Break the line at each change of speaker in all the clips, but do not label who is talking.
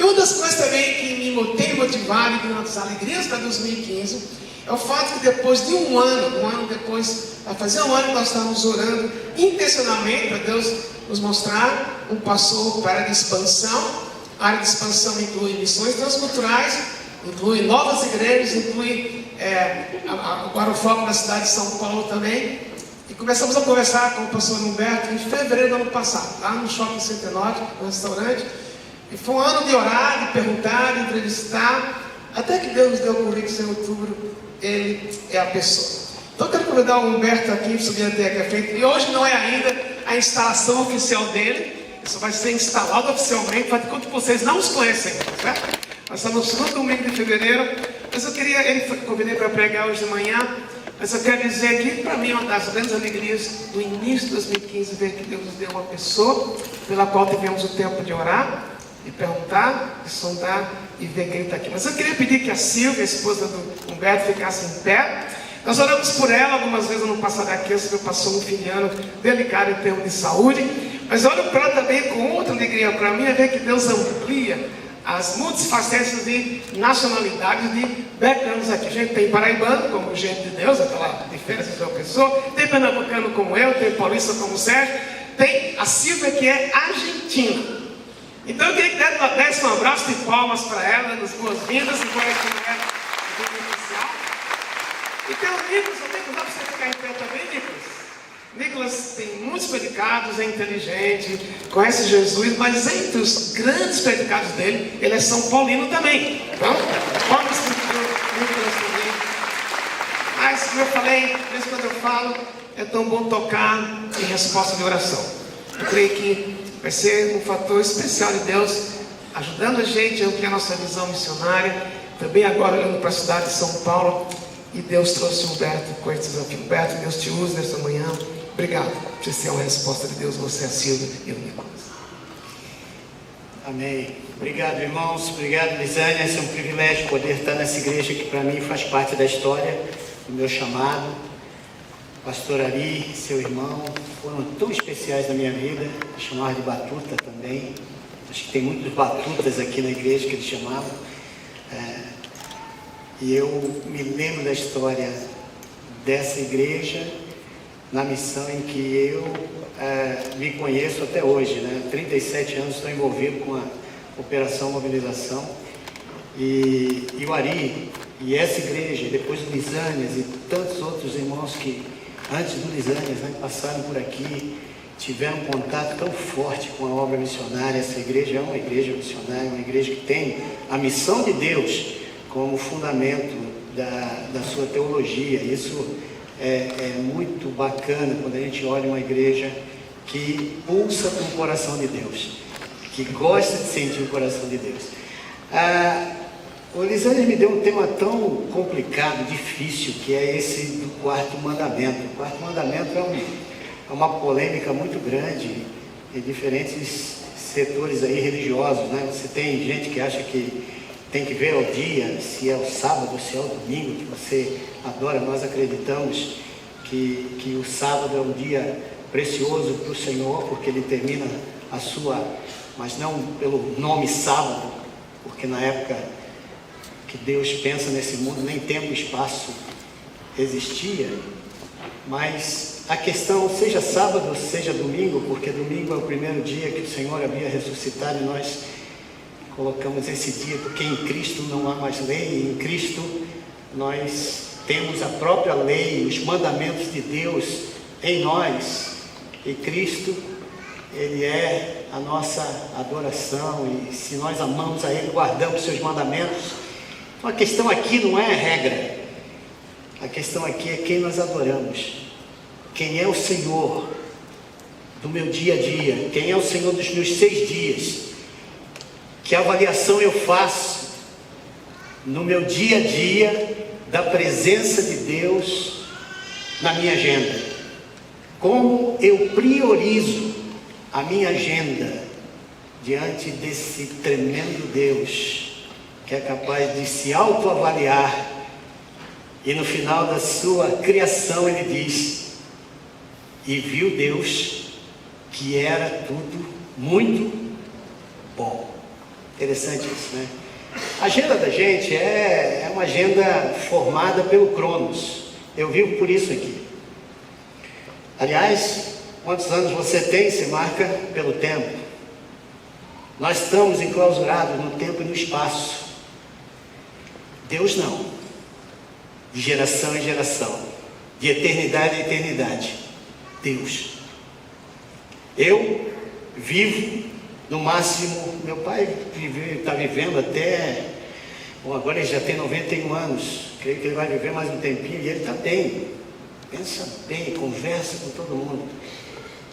E uma das coisas também que tem motivado e uma das alegrias para 2015 é o fato que depois de um ano depois, vai fazer um ano que nós estamos orando intencionalmente para Deus nos mostrar um passo para a área de expansão. A área de expansão inclui missões transculturais, inclui novas igrejas, inclui agora o foco na cidade de São Paulo também. E começamos a conversar com o pastor Humberto em fevereiro do ano passado, lá no Shopping 109, no restaurante. E foi um ano de orar, de perguntar, de entrevistar, até que Deus nos deu o convite em outubro. Ele é a pessoa. Então eu quero convidar o Humberto aqui para subir até aqui à frente. E hoje não é ainda a instalação oficial dele. Isso vai ser instalado oficialmente, faz de conta que vocês não os conhecem, certo? Nós estamos no segundo domingo de fevereiro. Mas eu queria, ele convidei para pregar hoje de manhã. Mas eu quero dizer que para mim uma das grandes alegrias do início de 2015 ver que Deus nos deu uma pessoa pela qual tivemos o tempo de orar, de perguntar, de sondar e ver que ele está aqui. Mas eu queria pedir que a Silvia, a esposa do Humberto, ficasse em pé. Nós oramos por ela algumas vezes no passado aqui. A Silvia passou um fim de ano delicado em termos de saúde. Mas olho para ela também com outra alegria para mim, é ver que Deus amplia as multifacetas de nacionalidades, de backgrounds aqui. A gente tem paraibano como gente de Deus, aquela diferença de uma pessoa. Tem pernambucano como eu, tem paulista como o Sérgio. Tem a Silvia que é argentina. Então eu queria que desse um abraço de palmas para ela, das boas-vindas, igual aqui no oficial. E tem o Nicolas, eu tenho que dar para você ficar em pé também, Nicolas. Nicolas tem muitos predicados, é inteligente, conhece Jesus, mas entre os grandes predicados dele, ele é São Paulino também. Então, palmas para o Nicolas também. Mas, como eu falei, desde quando eu falo, é tão bom tocar em resposta de oração. Eu creio que vai ser um fator especial de Deus, ajudando a gente a ampliar nossa visão missionária, também agora olhando para a cidade de São Paulo. E Deus trouxe o Humberto com esse desafio. Humberto, Deus te use nesta manhã. Obrigado por ser uma resposta de Deus, você, a Silvia e o Nicolas.
Amém. Obrigado, irmãos. Obrigado, Lisânia. É um privilégio poder estar nessa igreja que para mim faz parte da história do meu chamado. Pastor Ari, seu irmão, foram tão especiais na minha vida. Chamar de Batuta também. Acho que tem muitos Batutas aqui na igreja que eles chamavam. E eu me lembro da história dessa igreja na missão em que eu me conheço até hoje, né? 37 anos estou envolvido com a Operação Mobilização. E o Ari, e essa igreja, depois do Lisânias e tantos outros irmãos que antes do Lisânias, né, passaram por aqui, tiveram um contato tão forte com a obra missionária. Essa igreja é uma igreja missionária, uma igreja que tem a missão de Deus como fundamento da sua teologia. Isso é muito bacana quando a gente olha uma igreja que pulsa com o coração de Deus, que gosta de sentir o coração de Deus. O Lisânias me deu um tema tão complicado, difícil, que é esse do quarto mandamento. O quarto mandamento é uma polêmica muito grande em diferentes setores aí religiosos, né? Você tem gente que acha que tem que ver ao dia, se é o sábado, se é o domingo que você adora. Nós acreditamos que o sábado é um dia precioso para o Senhor, porque ele termina a sua, mas não pelo nome sábado, porque na época que Deus pensa nesse mundo, nem tempo e espaço existia. Mas a questão, seja sábado, seja domingo, porque domingo é o primeiro dia que o Senhor havia ressuscitado e nós colocamos esse dia, porque em Cristo não há mais lei. Em Cristo nós temos a própria lei, os mandamentos de Deus em nós. E Cristo, Ele é a nossa adoração, e se nós amamos a Ele, guardamos seus mandamentos. Então a questão aqui não é a regra, a questão aqui é quem nós adoramos, quem é o Senhor do meu dia a dia, quem é o Senhor dos meus 6 dias. Que avaliação eu faço no meu dia a dia da presença de Deus na minha agenda? Como eu priorizo a minha agenda diante desse tremendo Deus que é capaz de se autoavaliar e no final da sua criação ele diz: e viu Deus que era tudo muito bom. Interessante isso, né? A agenda da gente é uma agenda formada pelo Cronos. Eu vivo por isso aqui. Aliás, quantos anos você tem se marca pelo tempo. Nós estamos enclausurados no tempo e no espaço. Deus não. De geração em geração. De eternidade em eternidade. Deus. Eu vivo, no máximo, meu pai está vivendo até, bom, agora ele já tem 91 anos, creio que ele vai viver mais um tempinho e ele está bem, pensa bem, conversa com todo mundo,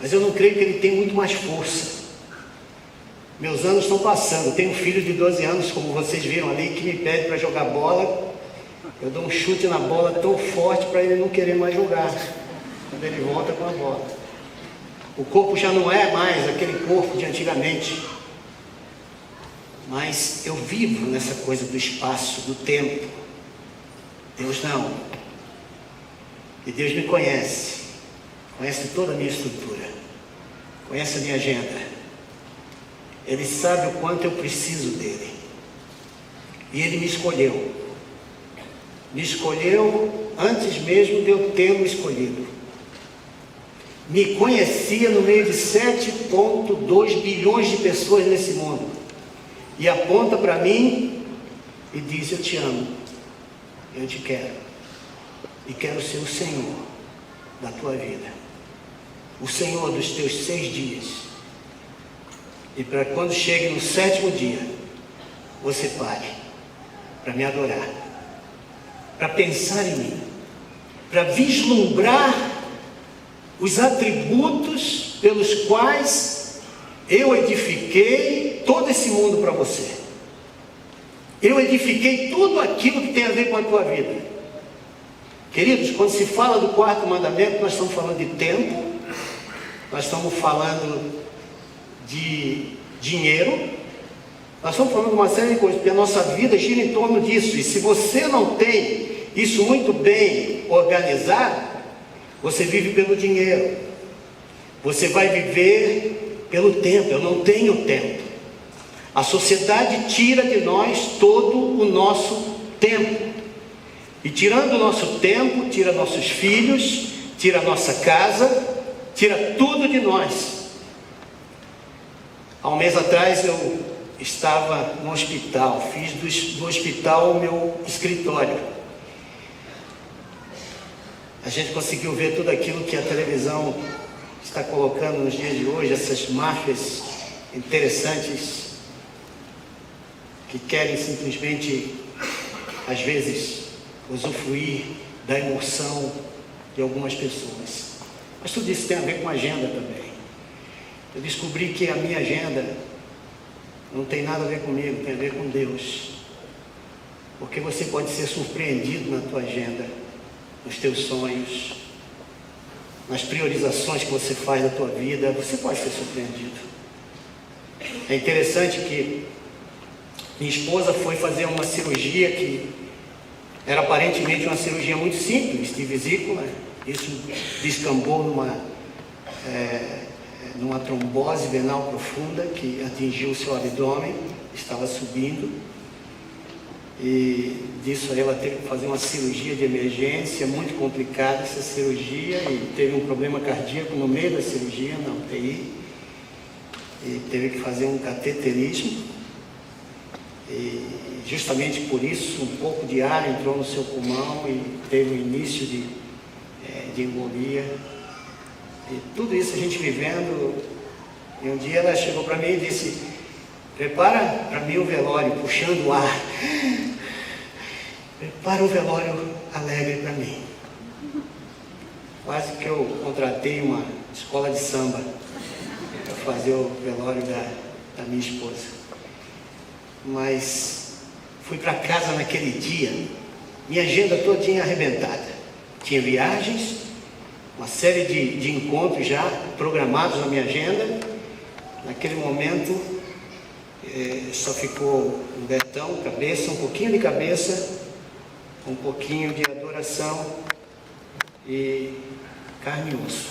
mas eu não creio que ele tem muito mais força. Meus anos estão passando, tenho um filho de 12 anos, como vocês viram ali, que me pede para jogar bola, eu dou um chute na bola tão forte para ele não querer mais jogar, quando ele volta com a bola. O corpo já não é mais aquele corpo de antigamente, mas eu vivo nessa coisa do espaço, do tempo. Deus não. E Deus me conhece, conhece toda a minha estrutura, conhece a minha agenda. Ele sabe o quanto eu preciso dele. E ele me escolheu. Me escolheu antes mesmo de eu tê-lo escolhido. Me conhecia no meio de 7,2 bilhões de pessoas nesse mundo. E aponta para mim e diz: eu te amo, eu te quero. E quero ser o Senhor da tua vida. O Senhor dos teus 6 dias. E para quando chegue no 7º dia, você pare para me adorar. Para pensar em mim. Para vislumbrar os atributos pelos quais eu edifiquei todo esse mundo para você. Eu edifiquei tudo aquilo que tem a ver com a tua vida. Queridos, quando se fala do 4º mandamento, nós estamos falando de tempo, nós estamos falando de dinheiro, nós estamos falando de uma série de coisas, porque a nossa vida gira em torno disso. E se você não tem isso muito bem organizado, você vive pelo dinheiro, você vai viver pelo tempo. Eu não tenho tempo. A sociedade tira de nós todo o nosso tempo, e tirando o nosso tempo, tira nossos filhos, tira a nossa casa, tira tudo de nós. Há um mês atrás eu estava no hospital, fiz do hospital o meu escritório. A gente conseguiu ver tudo aquilo que a televisão está colocando nos dias de hoje, essas máfias interessantes que querem simplesmente, às vezes, usufruir da emoção de algumas pessoas. Mas tudo isso tem a ver com agenda também. Eu descobri que a minha agenda não tem nada a ver comigo, tem a ver com Deus. Porque você pode ser surpreendido na tua agenda, nos teus sonhos, nas priorizações que você faz da tua vida, você pode ser surpreendido. É interessante que minha esposa foi fazer uma cirurgia que era aparentemente uma cirurgia muito simples, de vesícula. Isso descambou numa trombose venal profunda que atingiu o seu abdômen, estava subindo. E disso aí ela teve que fazer uma cirurgia de emergência, muito complicada essa cirurgia, e teve um problema cardíaco no meio da cirurgia, na UTI, e teve que fazer um cateterismo, e justamente por isso um pouco de ar entrou no seu pulmão e teve um início de embolia, e tudo isso a gente vivendo. E um dia ela chegou para mim e disse: prepara para mim o velório, puxando o ar. Prepara o velório alegre para mim. Quase que eu contratei uma escola de samba para fazer o velório da minha esposa. Mas fui para casa naquele dia, minha agenda todinha arrebentada. Tinha viagens, uma série de encontros já programados na minha agenda. Naquele momento, só ficou um Betão, cabeça, um pouquinho de cabeça, um pouquinho de adoração e carne e osso.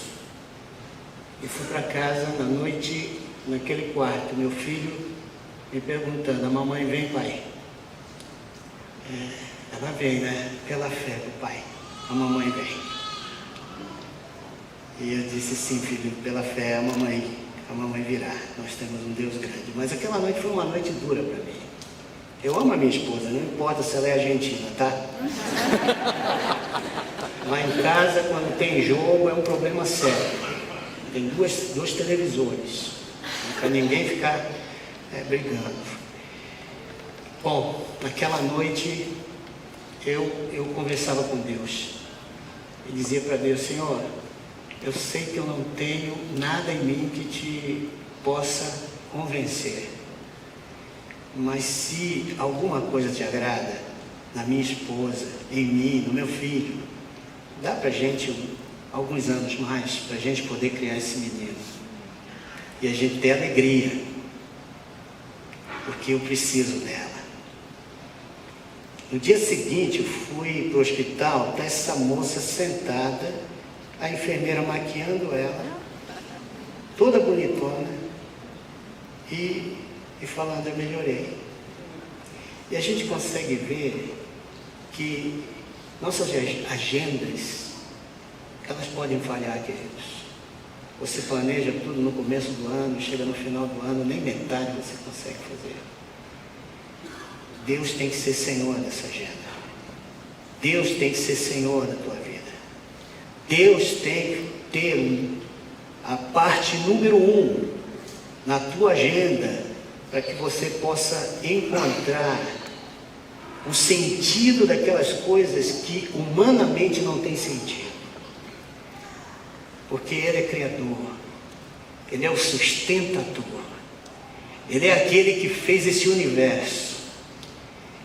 E fui para casa na noite, naquele quarto. Meu filho me perguntando: a mamãe vem, pai? Ela vem, né? Pela fé do pai, a mamãe vem. E eu disse: sim, filho, pela fé a mamãe virá. Nós temos um Deus grande. Mas aquela noite foi uma noite dura para mim. Eu amo a minha esposa, não importa se ela é argentina, tá? Lá em casa, quando tem jogo, é um problema sério. Tem dois televisores, para ninguém ficar brigando. Bom, naquela noite eu conversava com Deus e dizia para Deus: Senhor, eu sei que eu não tenho nada em mim que te possa convencer, mas se alguma coisa te agrada na minha esposa, em mim, no meu filho, dá para a gente alguns anos mais, para a gente poder criar esse menino e a gente ter alegria, porque eu preciso dela. No dia seguinte eu fui para o hospital, está essa moça sentada, a enfermeira maquiando ela, toda bonitona, e falando: eu melhorei. E a gente consegue ver que nossas agendas, elas podem falhar, queridos. Você planeja tudo no começo do ano, chega no final do ano, nem metade você consegue fazer. Deus tem que ser Senhor dessa agenda. Deus tem que ser Senhor da tua vida. Deus tem que ter a parte número 1 na tua agenda, para que você possa encontrar o sentido daquelas coisas que humanamente não tem sentido. Porque Ele é Criador, Ele é o sustentador, Ele é aquele que fez esse universo.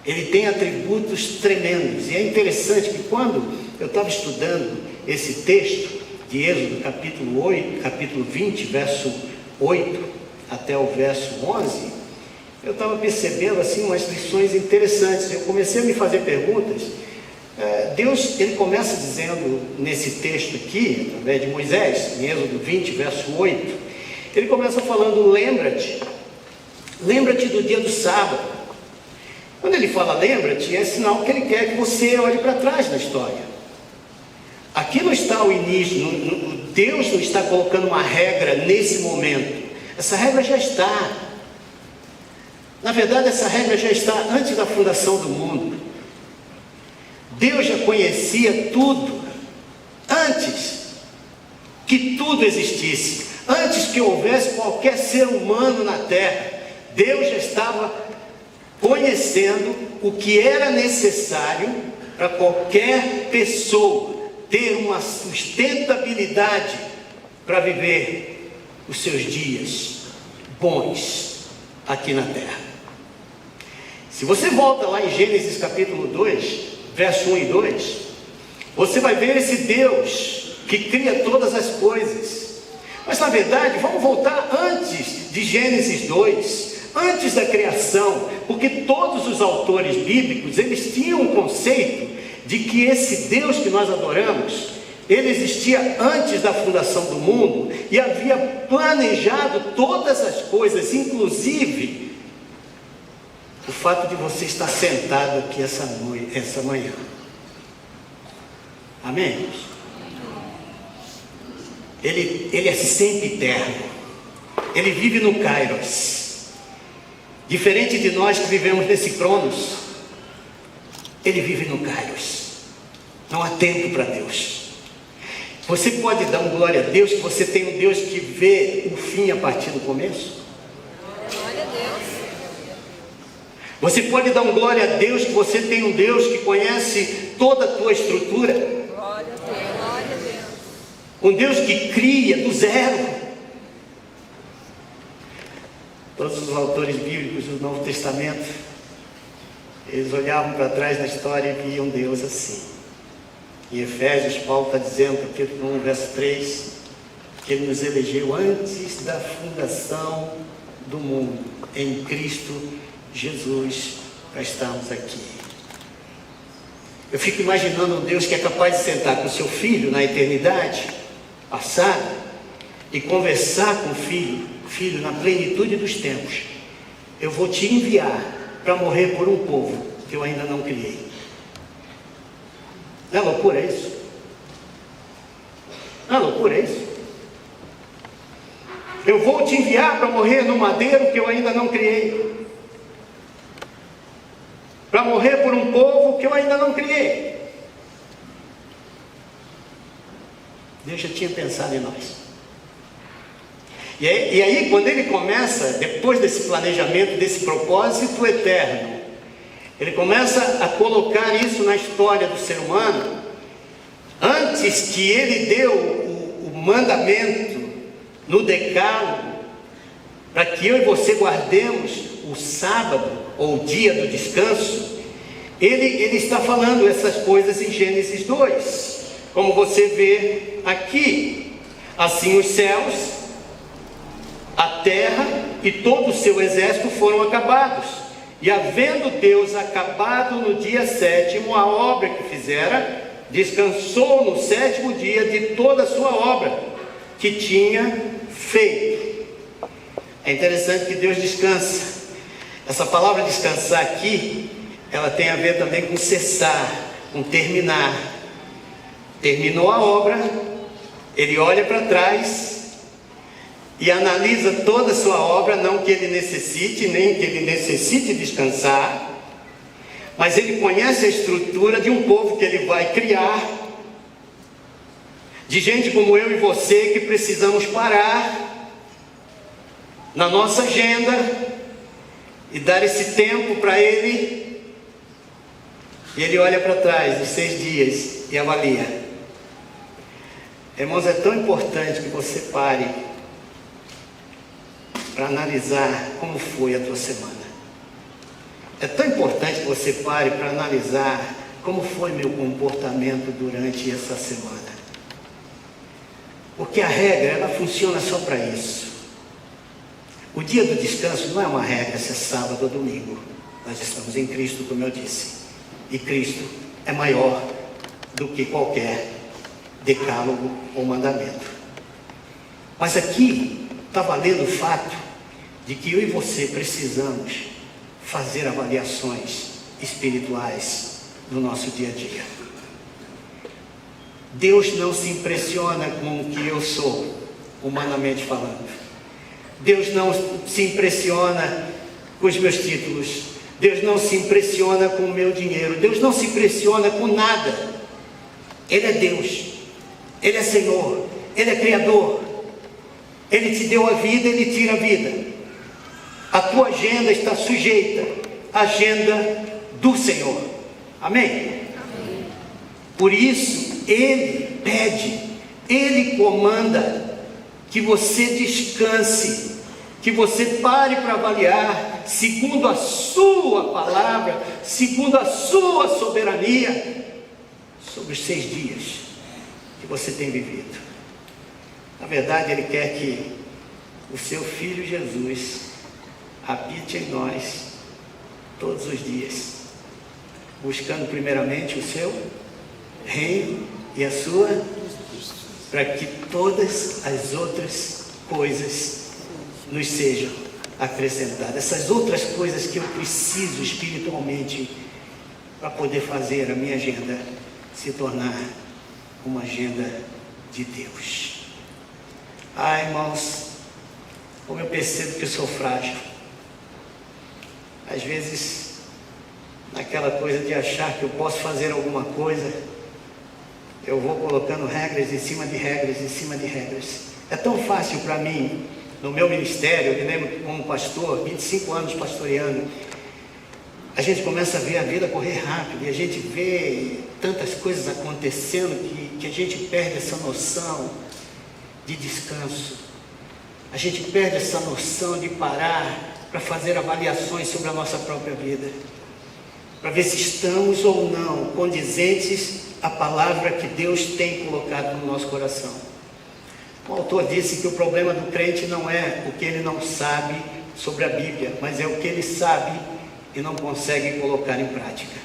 Ele tem atributos tremendos. E é interessante que quando eu estava estudando esse texto de Êxodo capítulo 20, verso 8 até o verso 11, eu estava percebendo assim umas lições interessantes. Eu comecei a me fazer perguntas. Deus, ele começa dizendo nesse texto aqui, através de Moisés, em Êxodo 20, verso 8, ele começa falando: lembra-te do dia do sábado. Quando ele fala lembra-te, é sinal que ele quer que você olhe para trás na história. Aqui não está o início, Deus não está colocando uma regra nesse momento. Essa regra já está. Na verdade, essa regra já está antes da fundação do mundo. Deus já conhecia tudo, antes que tudo existisse, antes que houvesse qualquer ser humano na terra. Deus já estava conhecendo o que era necessário para qualquer pessoa ter uma sustentabilidade para viver os seus dias bons aqui na terra. Se você volta lá em Gênesis capítulo 2, verso 1 e 2, você vai ver esse Deus que cria todas as coisas. Mas na verdade, vamos voltar antes de Gênesis 2, antes da criação, porque todos os autores bíblicos, eles tinham um conceito de que esse Deus que nós adoramos, ele existia antes da fundação do mundo e havia planejado todas as coisas, inclusive o fato de você estar sentado aqui essa manhã. Amém? Ele é sempre eterno. Ele vive no Kairos. Diferente de nós que vivemos nesse Cronos, ele vive no Kairos. Não há tempo para Deus. Você pode dar um glória a Deus que você tem um Deus que vê o fim a partir do começo?
Glória a Deus.
Você pode dar um glória a Deus que você tem um Deus que conhece toda a tua estrutura?
Glória a Deus. Glória a Deus.
Um Deus que cria do zero. Todos os autores bíblicos do Novo Testamento, eles olhavam para trás na história e viam Deus assim. Em Efésios, Paulo está dizendo, capítulo 1, verso 3, que Ele nos elegeu antes da fundação do mundo, em Cristo Jesus, para estarmos aqui. Eu fico imaginando um Deus que é capaz de sentar com o seu filho na eternidade passada e conversar com o filho na plenitude dos tempos, eu vou te enviar para morrer por um povo que eu ainda não criei. Não é loucura isso? Não é loucura isso? Eu vou te enviar para morrer no madeiro que eu ainda não criei. Para morrer por um povo que eu ainda não criei. Deus já tinha pensado em nós. E aí, quando ele começa, depois desse planejamento, desse propósito eterno, ele começa a colocar isso na história do ser humano. Antes que ele deu o mandamento no decálogo, para que eu e você guardemos o sábado, ou o dia do descanso, ele está falando essas coisas em Gênesis 2, como você vê aqui. Assim os céus, a terra e todo o seu exército foram acabados, e havendo Deus acabado no dia sétimo a obra que fizera, descansou no sétimo dia de toda a sua obra que tinha feito. É interessante que Deus descansa. Essa palavra descansar aqui, ela tem a ver também com cessar, com terminar. Terminou a obra, ele olha para trás e analisa toda a sua obra, não que ele necessite, nem que ele necessite descansar, mas ele conhece a estrutura de um povo que ele vai criar, de gente como eu e você que precisamos parar na nossa agenda e dar esse tempo para ele. E ele olha para trás dos 6 dias e avalia. Irmãos, é tão importante que você pare para analisar como foi a tua semana. É tão importante que você pare para analisar como foi meu comportamento durante essa semana. Porque a regra, ela funciona só para isso. O dia do descanso não é uma regra se é sábado ou domingo. Nós estamos em Cristo, como eu disse. E Cristo é maior do que qualquer decálogo ou mandamento. Mas aqui está valendo o fato de que eu e você precisamos fazer avaliações espirituais no nosso dia a dia. Deus não se impressiona com o que eu sou, humanamente falando. Deus não se impressiona com os meus títulos. Deus não se impressiona com o meu dinheiro. Deus não se impressiona com nada. Ele é Deus. Ele é Senhor. Ele é Criador. Ele te deu a vida, Ele tira a vida. A tua agenda está sujeita à agenda do Senhor. Amém? Amém. Por isso, Ele pede, Ele comanda que você descanse, que você pare para avaliar, segundo a sua palavra, segundo a sua soberania, sobre os 6 dias que você tem vivido. Na verdade, Ele quer que o seu Filho Jesus habite em nós todos os dias, buscando primeiramente o seu reino e a sua, para que todas as outras coisas nos sejam acrescentadas. Essas outras coisas que eu preciso espiritualmente para poder fazer a minha agenda se tornar uma agenda de Deus. Irmãos, como eu percebo que eu sou frágil. Às vezes, naquela coisa de achar que eu posso fazer alguma coisa, eu vou colocando regras em cima de regras, em cima de regras. É tão fácil para mim, no meu ministério, eu me lembro como pastor, 25 anos pastoreando, a gente começa a ver a vida correr rápido, e a gente vê tantas coisas acontecendo que a gente perde essa noção de descanso. A gente perde essa noção de parar para fazer avaliações sobre a nossa própria vida, para ver se estamos ou não condizentes à palavra que Deus tem colocado no nosso coração. O autor disse que o problema do crente não é o que ele não sabe sobre a Bíblia, mas é o que ele sabe e não consegue colocar em prática.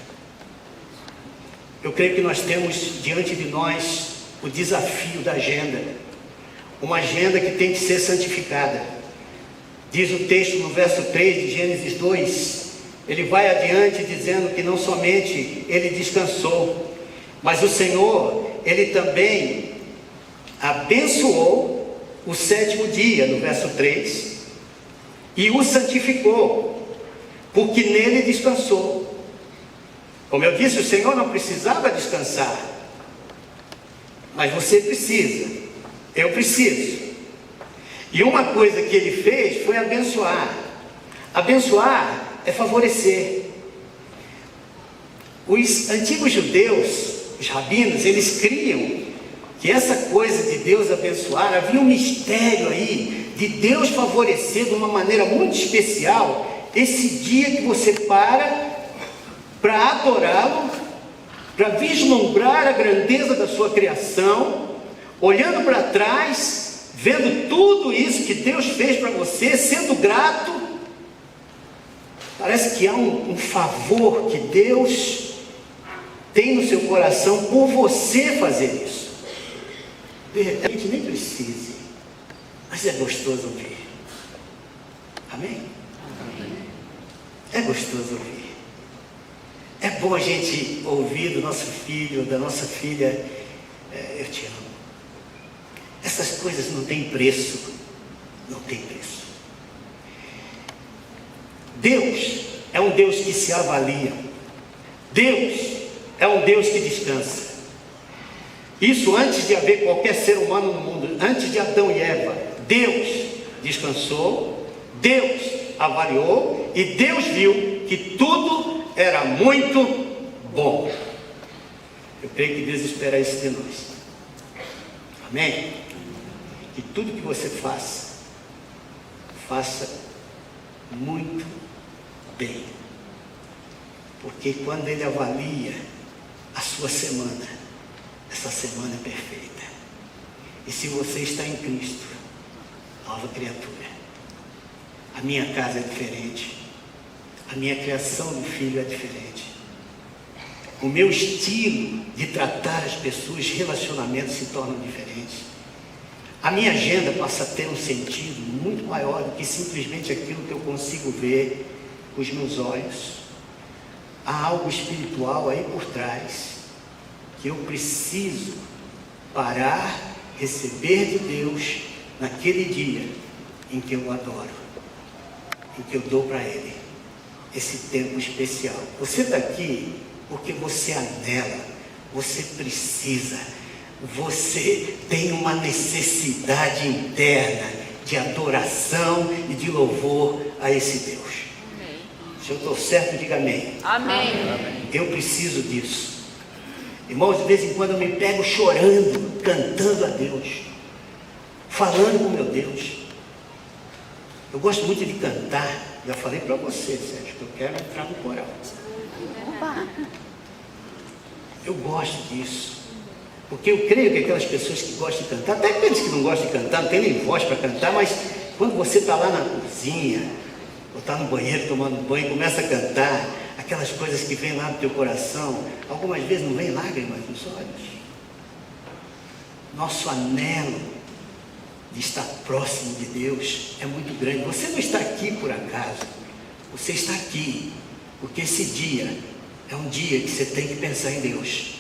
Eu creio que nós temos diante de nós o desafio da agenda, uma agenda que tem que ser santificada. Diz o texto no verso 3 de Gênesis 2, ele vai adiante dizendo que não somente ele descansou, mas o Senhor, ele também abençoou o sétimo dia, no verso 3, e o santificou, porque nele descansou. Como eu disse, o Senhor não precisava descansar, mas você precisa, eu preciso. E uma coisa que ele fez foi abençoar. Abençoar é favorecer. Os antigos judeus, os rabinos, eles criam que essa coisa de Deus abençoar, havia um mistério aí, de Deus favorecer de uma maneira muito especial, esse dia que você para adorá-lo, para vislumbrar a grandeza da sua criação, olhando para trás, vendo tudo isso que Deus fez para você, sendo grato. Parece que há um favor que Deus tem no seu coração por você fazer isso. De repente nem precise, mas é gostoso ouvir. Amém? É gostoso ouvir. É bom a gente ouvir do nosso filho, da nossa filha, eu te amo. Essas coisas não têm preço, não tem preço. Deus é um Deus que se avalia. Deus é um Deus que descansa. Isso antes de haver qualquer ser humano no mundo, antes de Adão e Eva, Deus descansou, Deus avaliou e Deus viu que tudo era muito bom. Eu creio que Deus espera isso de nós. Amém? Que tudo que você faça, faça muito bem. Porque quando Ele avalia a sua semana, essa semana é perfeita. E se você está em Cristo, nova criatura. A minha casa é diferente. A minha criação do filho é diferente. O meu estilo de tratar as pessoas, relacionamentos se tornam diferentes. A minha agenda passa a ter um sentido muito maior do que simplesmente aquilo que eu consigo ver com os meus olhos. Há algo espiritual aí por trás que eu preciso parar, receber de Deus naquele dia em que eu adoro, em que eu dou para Ele esse tempo especial. Você está aqui porque você anela, você precisa, você tem uma necessidade interna de adoração e de louvor a esse Deus. Amém. Se eu estou certo, diga amém.
Amém.
Eu preciso disso. Irmãos, de vez em quando eu me pego chorando, cantando a Deus, falando com meu Deus. Eu gosto muito de cantar. Já falei para você, Sérgio, que eu quero entrar no coral. Opa. Eu gosto disso. Porque eu creio que aquelas pessoas que gostam de cantar, até aqueles que não gostam de cantar, não tem nem voz para cantar, mas quando você está lá na cozinha, ou está no banheiro tomando banho e começa a cantar, aquelas coisas que vêm lá no teu coração, algumas vezes não vem lágrimas nos olhos. Nosso anelo de estar próximo de Deus é muito grande. Você não está aqui por acaso, você está aqui porque esse dia é um dia que você tem que pensar em Deus.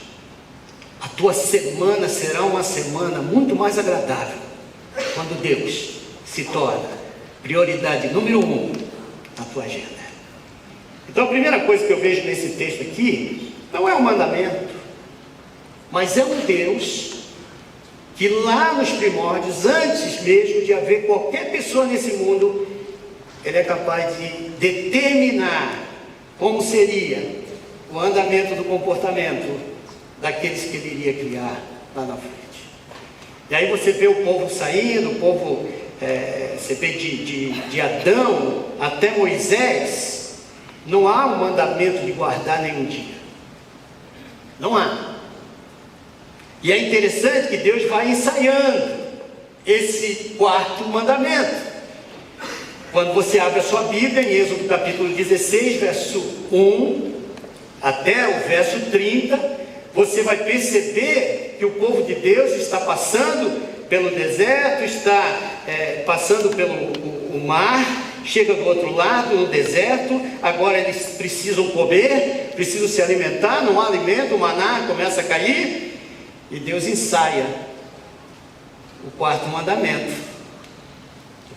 A tua semana será uma semana muito mais agradável quando Deus se torna prioridade número 1 na tua agenda. Então a primeira coisa que eu vejo nesse texto aqui não é um mandamento, mas é um Deus que lá nos primórdios, antes mesmo de haver qualquer pessoa nesse mundo, Ele é capaz de determinar como seria o andamento do comportamento daqueles que Ele iria criar lá na frente. E aí você vê o povo saindo, o povo, você vê de Adão até Moisés, não há um mandamento de guardar nenhum dia. Não há. E é interessante que Deus vai ensaiando esse quarto mandamento. Quando você abre a sua Bíblia, em Êxodo capítulo 16, verso 1 até o verso 30, você vai perceber que o povo de Deus está passando pelo deserto, está passando pelo o mar, chega do outro lado, no deserto, agora eles precisam comer, precisam se alimentar, não há alimento, o maná começa a cair, e Deus ensaia o quarto mandamento.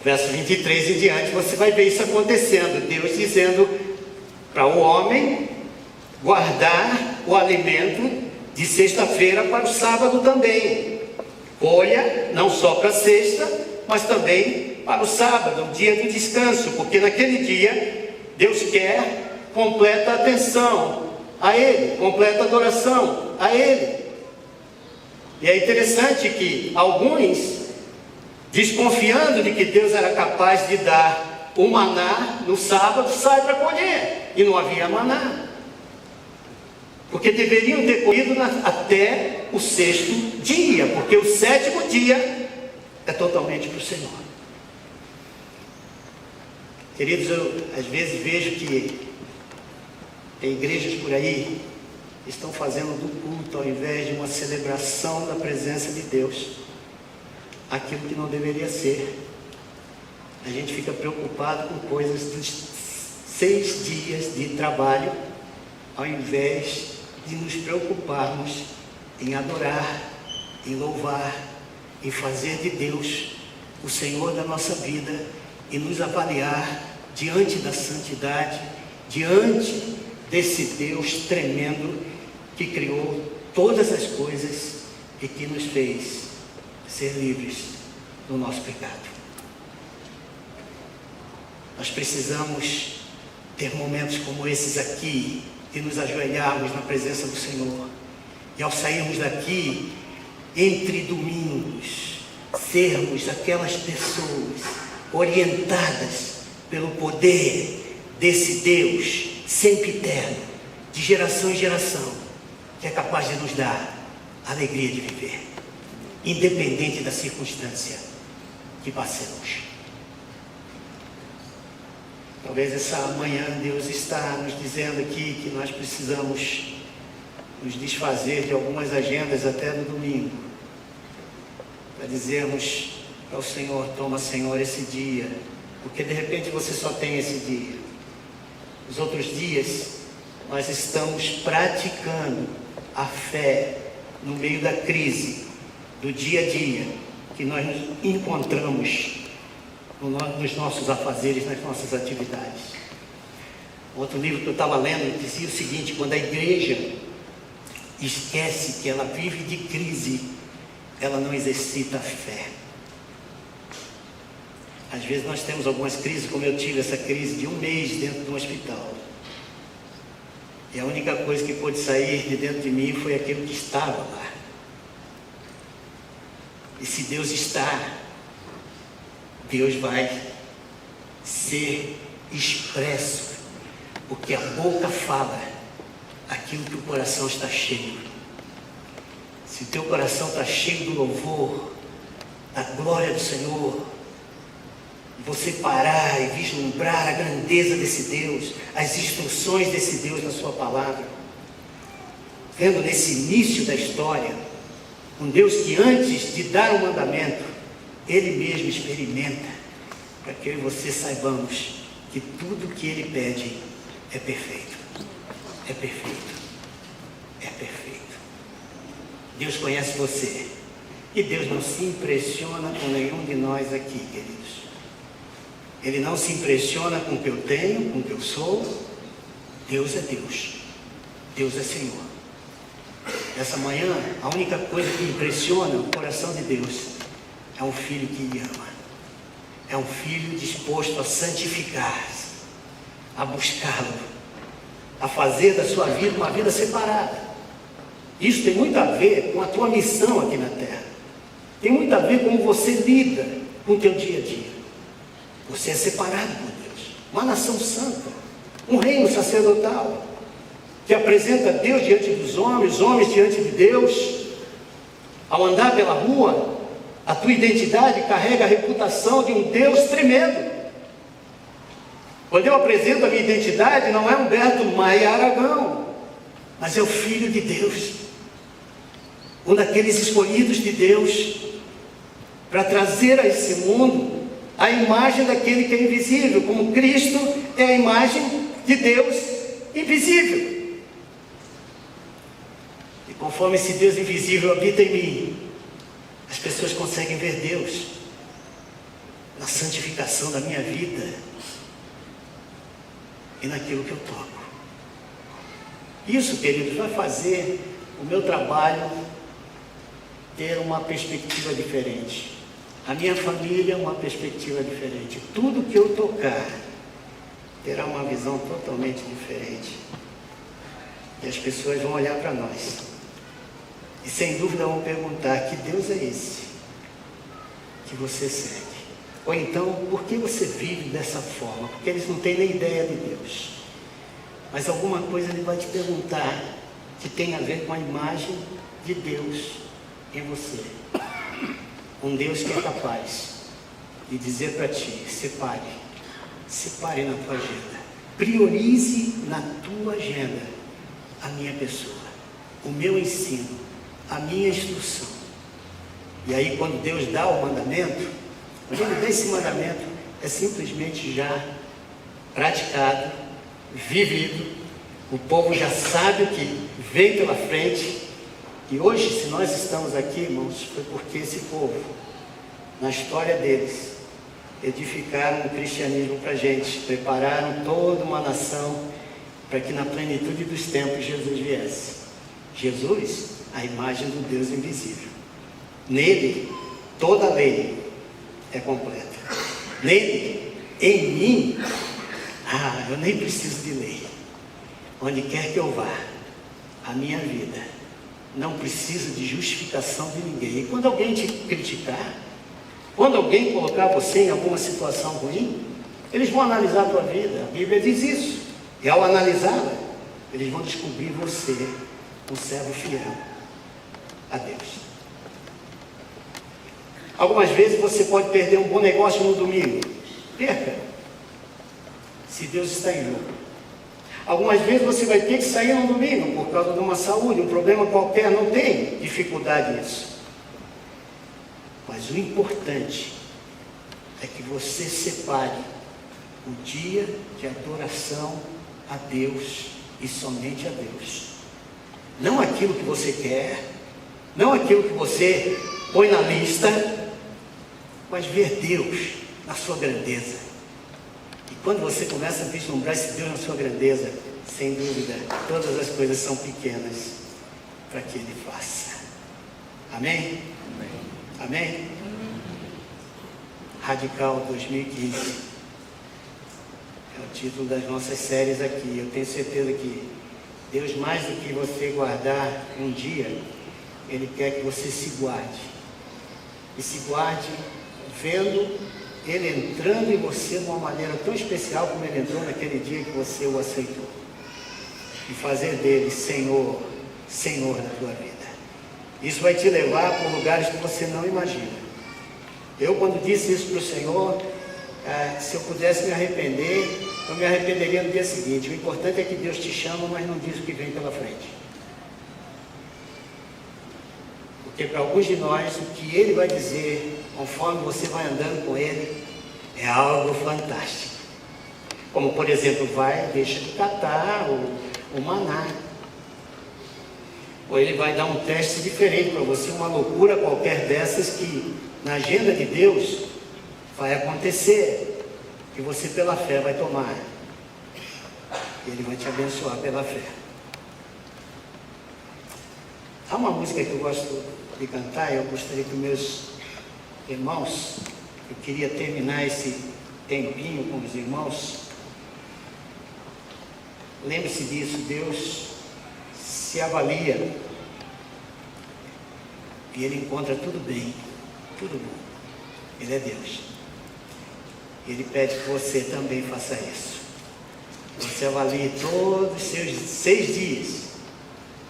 Verso 23 em diante, você vai ver isso acontecendo, Deus dizendo para o homem guardar o alimento de sexta-feira para o sábado também. Colha, não só para sexta, mas também para o sábado, o dia do descanso, porque naquele dia Deus quer completa atenção a Ele, completa adoração a Ele. E é interessante que alguns, desconfiando de que Deus era capaz de dar o maná no sábado, saem para colher, e não havia maná, porque deveriam ter colhido até o sexto dia, porque o sétimo dia é totalmente para o Senhor. Queridos, eu às vezes vejo que tem igrejas por aí que estão fazendo do culto, ao invés de uma celebração da presença de Deus, aquilo que não deveria ser. A gente fica preocupado com coisas dos 6 dias de trabalho, ao invés de nos preocuparmos em adorar, em louvar, em fazer de Deus o Senhor da nossa vida e nos avaliar diante da santidade, diante desse Deus tremendo que criou todas as coisas e que nos fez ser livres do nosso pecado. Nós precisamos ter momentos como esses aqui, de nos ajoelharmos na presença do Senhor, e ao sairmos daqui, entre domingos, sermos aquelas pessoas orientadas pelo poder desse Deus sempiterno, de geração em geração, que é capaz de nos dar a alegria de viver, independente da circunstância que passemos. Talvez essa manhã Deus está nos dizendo aqui que nós precisamos nos desfazer de algumas agendas até no domingo, para dizermos para o Senhor: toma, Senhor, esse dia, porque de repente você só tem esse dia. Os outros dias nós estamos praticando a fé no meio da crise, do dia a dia, que nós nos encontramos nos nossos afazeres, nas nossas atividades. Outro livro que eu estava lendo dizia o seguinte: quando a igreja esquece que ela vive de crise, ela não exercita a fé. Às vezes nós temos algumas crises, como eu tive essa crise de 1 mês dentro de um hospital, e a única coisa que pôde sair de dentro de mim foi aquilo que estava lá. E se Deus está, Deus vai ser expresso, porque a boca fala aquilo que o coração está cheio. Se o teu coração está cheio do louvor, da glória do Senhor, você parar e vislumbrar a grandeza desse Deus, as instruções desse Deus na sua palavra, vendo nesse início da história, um Deus que antes de dar o mandamento, Ele mesmo experimenta, para que eu e você saibamos que tudo que Ele pede é perfeito, é perfeito, é perfeito. Deus conhece você, e Deus não se impressiona com nenhum de nós aqui, queridos. Ele não se impressiona com o que eu tenho, com o que eu sou. Deus é Deus, Deus é Senhor. Essa manhã, a única coisa que impressiona o coração de Deus é um filho que Ele ama, é um filho disposto a santificar-se, a buscá-lo, a fazer da sua vida uma vida separada. Isso tem muito a ver com a tua missão aqui na terra, tem muito a ver com como você lida com o teu dia a dia. Você é separado por Deus, uma nação santa, um reino sacerdotal, que apresenta Deus diante dos homens, os homens diante de Deus. Ao andar pela rua, a tua identidade carrega a reputação de um Deus tremendo. Quando eu apresento a minha identidade, não é Humberto Maia Aragão, mas é o Filho de Deus, um daqueles escolhidos de Deus, para trazer a esse mundo a imagem daquele que é invisível, como Cristo é a imagem de Deus invisível. E conforme esse Deus invisível habita em mim, as pessoas conseguem ver Deus na santificação da minha vida e naquilo que eu toco. Isso, queridos, vai fazer o meu trabalho ter uma perspectiva diferente. A minha família, uma perspectiva diferente. Tudo que eu tocar terá uma visão totalmente diferente. E as pessoas vão olhar para nós. E sem dúvida vão perguntar: que Deus é esse que você segue? Ou então, por que você vive dessa forma? Porque eles não têm nem ideia de Deus. Mas alguma coisa ele vai te perguntar que tem a ver com a imagem de Deus em você. Um Deus que é capaz de dizer para ti: separe na tua agenda, priorize na tua agenda a minha pessoa, o meu ensino, a minha instrução. E aí, quando Deus dá o mandamento, quando Ele dá esse mandamento, é simplesmente já praticado, vivido. O povo já sabe o que vem pela frente. E hoje, se nós estamos aqui, irmãos, foi porque esse povo, na história deles, edificaram o cristianismo para a gente, prepararam toda uma nação para que na plenitude dos tempos Jesus viesse. Jesus, a imagem do Deus invisível. Nele, toda a lei é completa. Nele, em mim, eu nem preciso de lei. Onde quer que eu vá, a minha vida não precisa de justificação de ninguém. E quando alguém te criticar, quando alguém colocar você em alguma situação ruim, eles vão analisar a tua vida. A Bíblia diz isso. E ao analisá-la, eles vão descobrir você um servo fiel a Deus. Algumas vezes você pode perder um bom negócio no domingo. Perca, se Deus está em jogo. Algumas vezes você vai ter que sair no domingo por causa de uma saúde, um problema qualquer. Não tem dificuldade nisso. Mas o importante é que você separe o dia de adoração a Deus e somente a Deus. Não aquilo que você quer, não aquilo que você põe na lista, mas ver Deus na sua grandeza. E quando você começa a vislumbrar esse Deus na sua grandeza, sem dúvida, todas as coisas são pequenas para que Ele faça. Amém? Amém? Radical 2015 é o título das nossas séries aqui. Eu tenho certeza que Deus, mais do que você guardar um dia, Ele quer que você se guarde. E se guarde vendo Ele entrando em você de uma maneira tão especial como Ele entrou naquele dia que você o aceitou. E fazer dele Senhor na tua vida. Isso vai te levar por lugares que você não imagina. Eu, quando disse isso para o Senhor, se eu pudesse me arrepender, eu me arrependeria no dia seguinte. O importante é que Deus te chama, mas não diz o que vem pela frente. Porque para alguns de nós, o que Ele vai dizer, conforme você vai andando com Ele, é algo fantástico. Como, por exemplo, deixa de catar o maná. Ou Ele vai dar um teste diferente para você, uma loucura qualquer dessas que na agenda de Deus vai acontecer, que você pela fé vai tomar. Ele vai te abençoar pela fé. Há uma música que eu gosto de cantar, eu gostaria que meus irmãos, eu queria terminar esse tempinho com os irmãos. Lembre-se disso, Deus se avalia e Ele encontra tudo bem, tudo bom. Ele é Deus. Ele pede que você também faça isso. Você avalie todos os seus 6 dias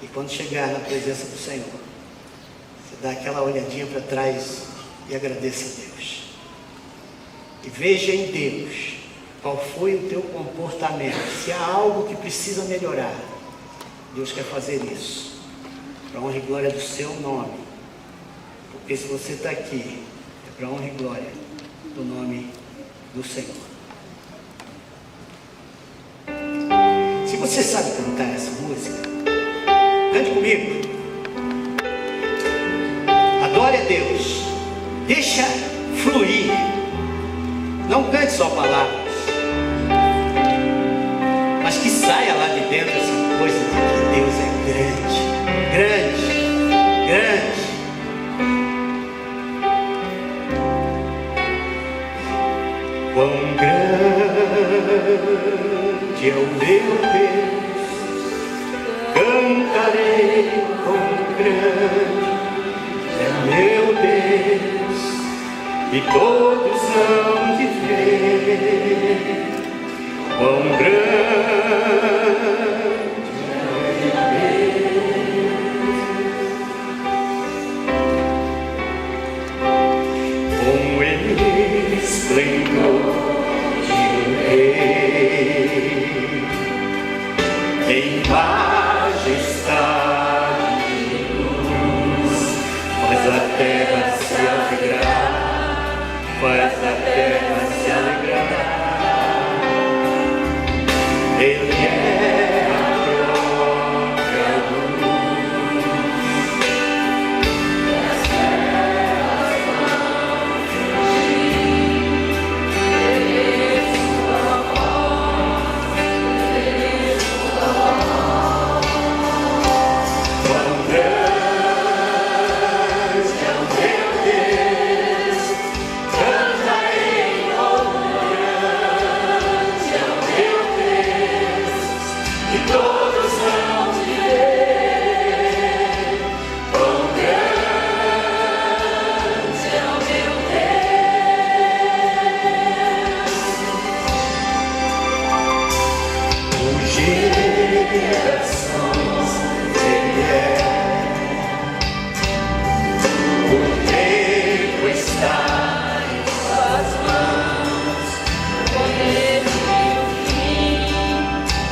e quando chegar na presença do Senhor, você dá aquela olhadinha para trás e agradeça a Deus. E veja em Deus qual foi o teu comportamento. Se há algo que precisa melhorar, Deus quer fazer isso para a honra e glória do seu nome. Porque se você está aqui, é para a honra e glória do nome do Senhor. Se você sabe cantar essa música, cante comigo. Adore a Deus. Deixa fluir. Não cante só palavras, mas que saia lá de dentro essa coisa de que Deus é grande, grande, grande. Quão grande é o meu Deus, cantarei quão grande é meu Deus, e todos hão de ver quão grande é com ele esplendor de um rei, em majestade de luz, faz a terra se alegrar, faz a terra se alegrar. Ele é a própria luz, e as terras vão fugir. Ele é sua voz, ele é sua voz. Quão grande é o meu Deus, cantarei quão grande é o meu Deus, e todos hão de ver quão grande é o meu Deus. Por gerações ele é, o tempo está em suas mãos, o poder e o fim,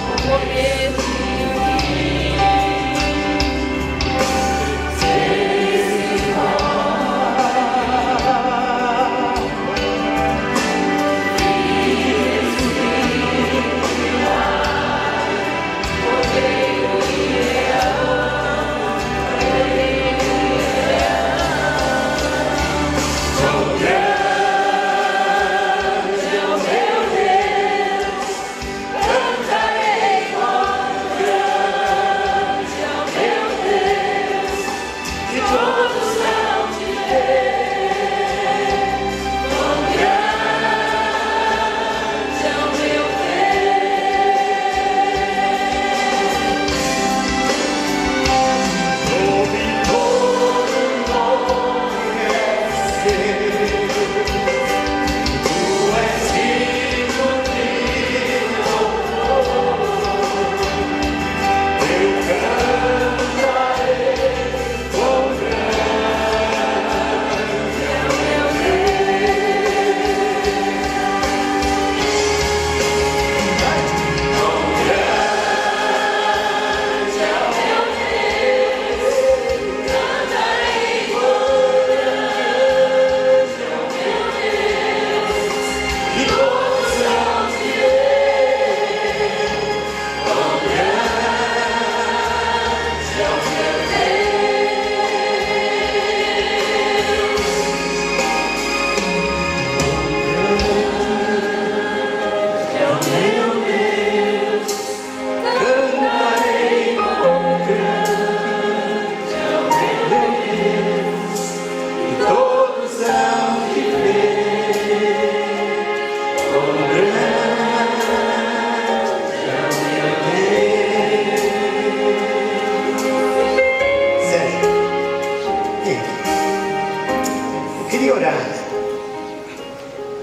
o poder e o fim.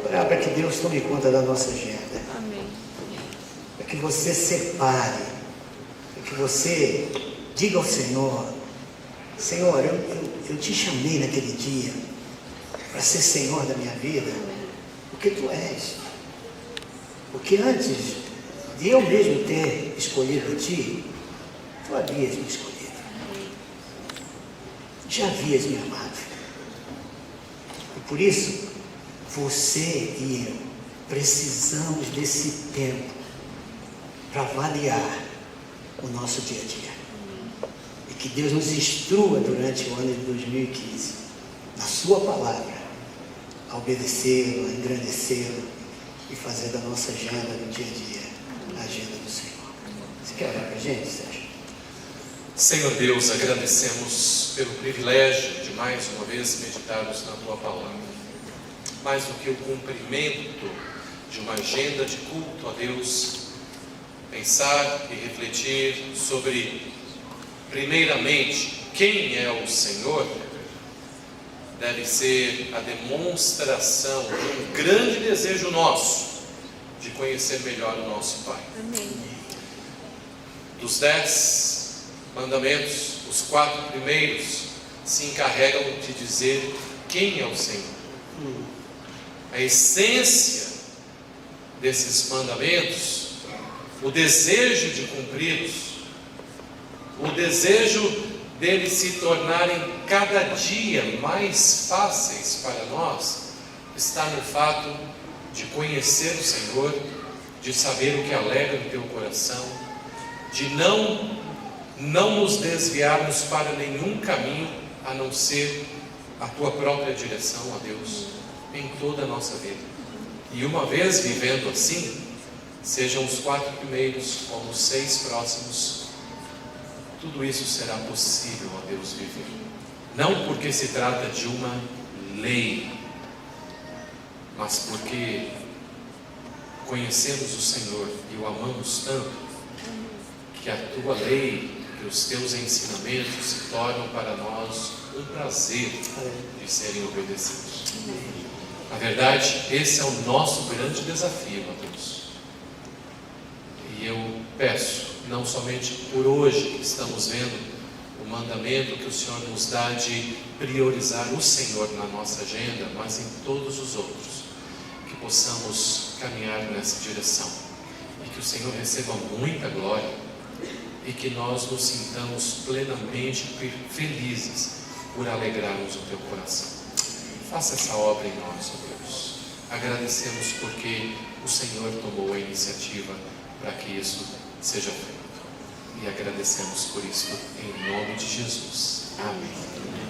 Orar para que Deus tome conta da nossa agenda.
Amém.
Para que você separe, para que você diga ao Senhor: Senhor, eu te chamei naquele dia para ser Senhor da minha vida, porque Tu és. Porque antes de eu mesmo ter escolhido Ti, Tu havias me escolhido. Já havias me amado. E por isso, você e eu precisamos desse tempo para avaliar o nosso dia a dia. E que Deus nos instrua durante o ano de 2015, na sua palavra, a obedecê-lo, a engrandecê-lo e fazer da nossa agenda do dia a dia a agenda do Senhor. Você quer orar para a gente, Sérgio?
Senhor Deus, agradecemos pelo privilégio de mais uma vez meditarmos na Tua Palavra. Mais do que o cumprimento de uma agenda de culto a Deus, pensar e refletir sobre, primeiramente, quem é o Senhor, deve ser a demonstração de um grande desejo nosso de conhecer melhor o nosso Pai.
Amém.
Dos 10 mandamentos, os 4 primeiros se encarregam de dizer quem é o Senhor. A essência desses mandamentos, o desejo de cumpri-los, o desejo deles se tornarem cada dia mais fáceis para nós, está no fato de conhecer o Senhor, de saber o que alegra no teu coração, de não nos desviarmos para nenhum caminho a não ser a tua própria direção, ó Deus, em toda a nossa vida. E uma vez vivendo assim, sejam os 4 primeiros como os 6 próximos, tudo isso será possível, ó Deus, viver. Não porque se trata de uma lei, mas porque conhecemos o Senhor e o amamos tanto, que a tua lei, que os teus ensinamentos se tornam para nós um prazer de serem obedecidos. Na verdade, esse é o nosso grande desafio, ó Deus. E eu peço, não somente por hoje que estamos vendo o mandamento que o Senhor nos dá de priorizar o Senhor na nossa agenda, mas em todos os outros, que possamos caminhar nessa direção e que o Senhor receba muita glória e que nós nos sintamos plenamente felizes por alegrarmos o teu coração. Faça essa obra em nós, ó Deus. Agradecemos porque o Senhor tomou a iniciativa para que isso seja feito. E agradecemos por isso, em nome de Jesus. Amém.